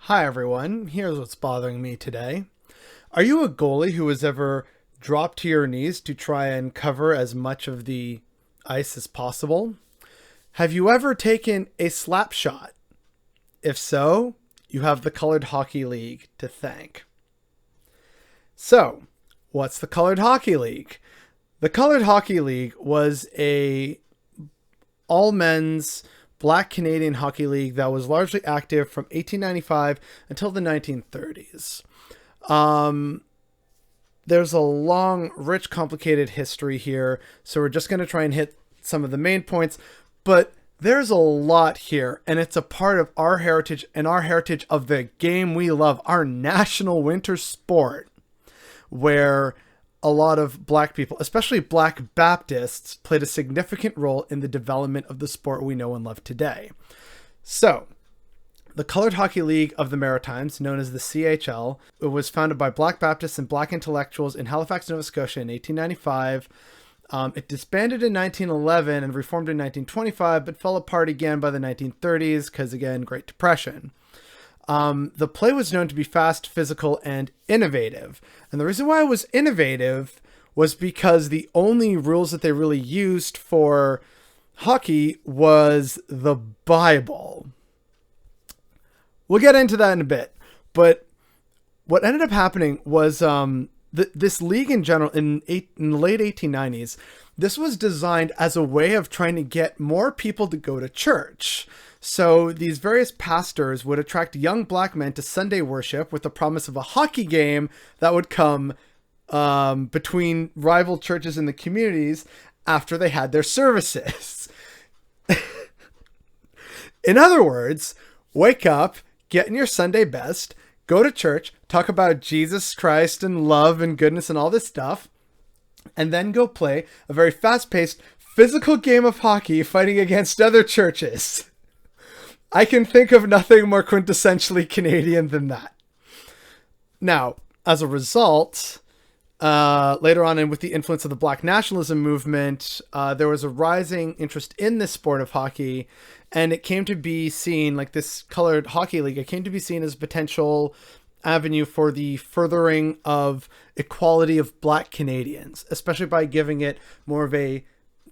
Hi everyone, here's what's bothering me today. Are you a goalie who has ever dropped to your knees to try and cover as much of the ice as possible? Have you ever taken a slap shot? If so, you have the Colored Hockey League to thank. So, what's the Colored Hockey League? The Colored Hockey League was a all men's Black Canadian Hockey League that was largely active from 1895 until the 1930s. There's a long, rich, complicated history here, so we're just going to try and hit some of the main points, but there's a lot here, and it's a part of our heritage and our heritage of the game we love, our national winter sport, where a lot of Black people, especially Black Baptists, played a significant role in the development of the sport we know and love today. So, the Colored Hockey League of the Maritimes, known as the CHL, it was founded by Black Baptists and Black intellectuals in Halifax, Nova Scotia in 1895. It disbanded in 1911 and reformed in 1925, but fell apart again by the 1930s because, again, Great Depression. The play was known to be fast, physical, and innovative. And the reason why it was innovative was because the only rules that they really used for hockey was the Bible. We'll get into that in a bit. But what ended up happening was this league in general, in the late 1890s, this was designed as a way of trying to get more people to go to church. So these various pastors would attract young Black men to Sunday worship with the promise of a hockey game that would come between rival churches in the communities after they had their services. In other words, wake up, get in your Sunday best, go to church, talk about Jesus Christ and love and goodness and all this stuff, and then go play a very fast-paced, physical game of hockey fighting against other churches. I can think of nothing more quintessentially Canadian than that. Now, as a result, later on, and with the influence of the Black nationalism movement, there was a rising interest in this sport of hockey, and it came to be seen, like this Colored Hockey League, it came to be seen as a potential avenue for the furthering of equality of Black Canadians, especially by giving it more of a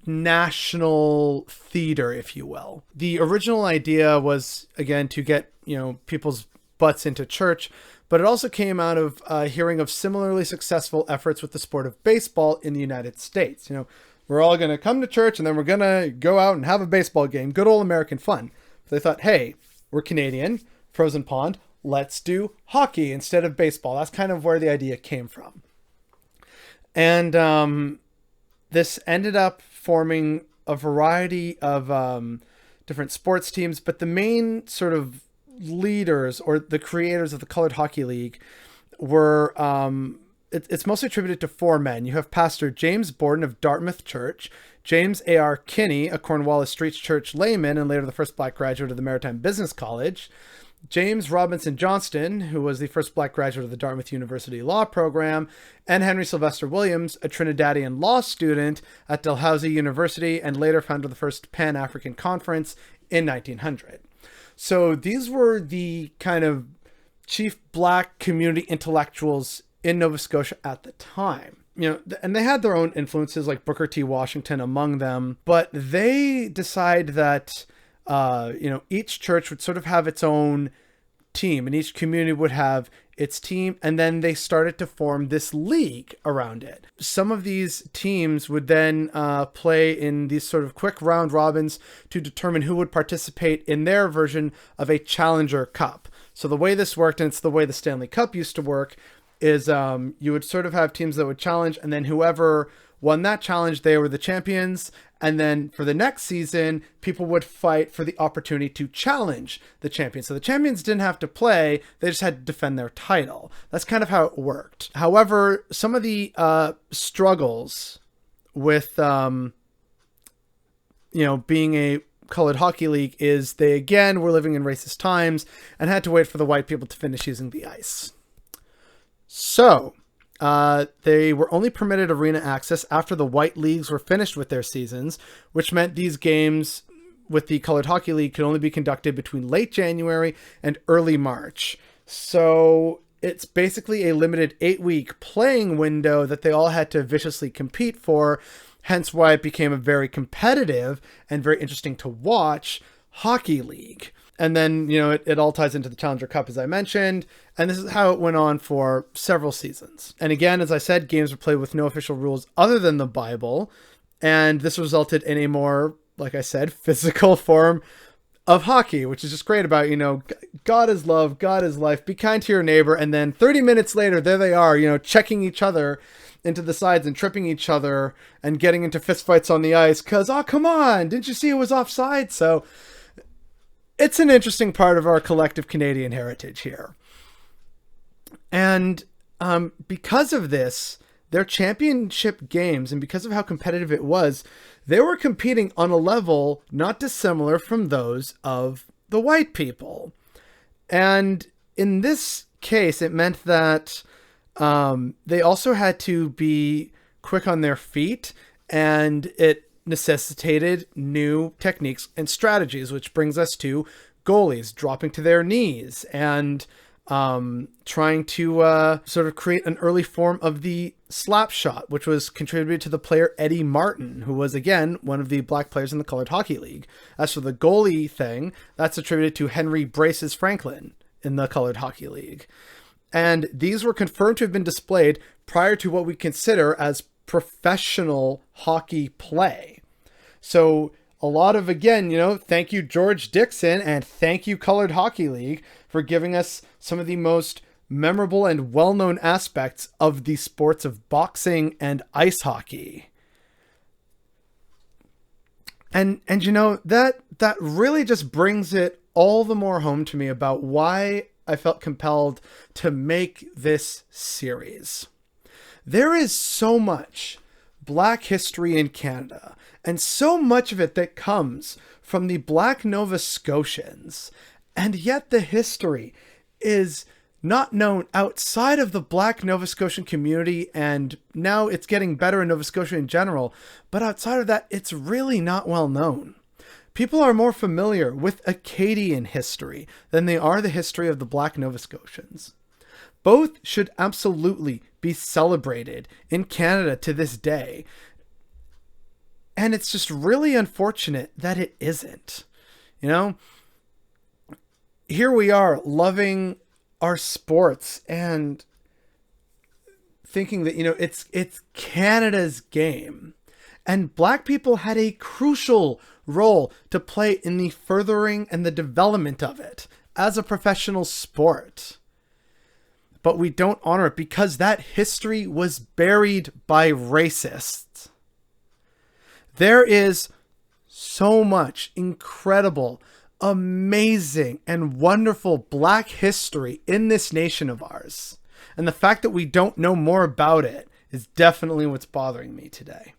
national theater, if you will. The original idea was, again, to get, people's butts into church, but it also came out of hearing of similarly successful efforts with the sport of baseball in the United States. We're all going to come to church and then we're going to go out and have a baseball game. Good old American fun. But they thought, hey, we're Canadian, frozen pond, let's do hockey instead of baseball. That's kind of where the idea came from. And this ended up forming a variety of different sports teams, but the main sort of leaders or the creators of the Colored Hockey League were, it's mostly attributed to four men. You have Pastor James Borden of Dartmouth Church, James A.R. Kinney, a Cornwallis Street Church layman and later the first Black graduate of the Maritime Business College, James Robinson Johnston, who was the first Black graduate of the Dartmouth University Law Program, and Henry Sylvester Williams, a Trinidadian law student at Dalhousie University and later founded the first Pan-African Conference in 1900. So these were the kind of chief Black community intellectuals in Nova Scotia at the time. And they had their own influences like Booker T. Washington among them, but they decide that each church would sort of have its own team and each community would have its team. And then they started to form this league around it. Some of these teams would then play in these sort of quick round robins to determine who would participate in their version of a Challenger Cup. So the way this worked, and it's the way the Stanley Cup used to work, is you would sort of have teams that would challenge, and then whoever won that challenge, they were the champions. And then for the next season, people would fight for the opportunity to challenge the champions. So the champions didn't have to play, they just had to defend their title. That's kind of how it worked. However, some of the struggles with, being a Colored Hockey League is they, again, were living in racist times and had to wait for the white people to finish using the ice. So they were only permitted arena access after the white leagues were finished with their seasons, which meant these games with the Colored Hockey League could only be conducted between late January and early March. So it's basically a limited 8-week playing window that they all had to viciously compete for, hence why it became a very competitive and very interesting to watch hockey league. And then, it all ties into the Challenger Cup, as I mentioned. And this is how it went on for several seasons. And again, as I said, games were played with no official rules other than the Bible. And this resulted in a more, like I said, physical form of hockey, which is just great about, God is love, God is life, be kind to your neighbor. And then 30 minutes later, there they are, checking each other into the sides and tripping each other and getting into fistfights on the ice because, oh, come on, didn't you see it was offside? So it's an interesting part of our collective Canadian heritage here. And because of this, their championship games, and because of how competitive it was, they were competing on a level not dissimilar from those of the white people. And in this case, it meant that they also had to be quick on their feet, and it necessitated new techniques and strategies, which brings us to goalies dropping to their knees and trying to sort of create an early form of the slap shot, which was contributed to the player Eddie Martin, who was, again, one of the black players in the Colored Hockey League. As for the goalie thing, that's attributed to Henry Braces Franklin in the Colored Hockey League. And these were confirmed to have been displayed prior to what we consider as professional hockey play. So a lot of, again, thank you, George Dixon, and thank you, Colored Hockey League, for giving us some of the most memorable and well-known aspects of the sports of boxing and ice hockey. And that really just brings it all the more home to me about why I felt compelled to make this series. There is so much Black history in Canada, and so much of it that comes from the Black Nova Scotians, and yet the history is not known outside of the Black Nova Scotian community, and now it's getting better in Nova Scotia in general, but outside of that, it's really not well known. People are more familiar with Acadian history than they are the history of the Black Nova Scotians. Both should absolutely be celebrated in Canada to this day. And it's just really unfortunate that it isn't. Here we are loving our sports and thinking that, it's Canada's game. And Black people had a crucial role to play in the furthering and the development of it as a professional sport. But we don't honor it because that history was buried by racists. There is so much incredible, amazing, and wonderful Black history in this nation of ours. And the fact that we don't know more about it is definitely what's bothering me today.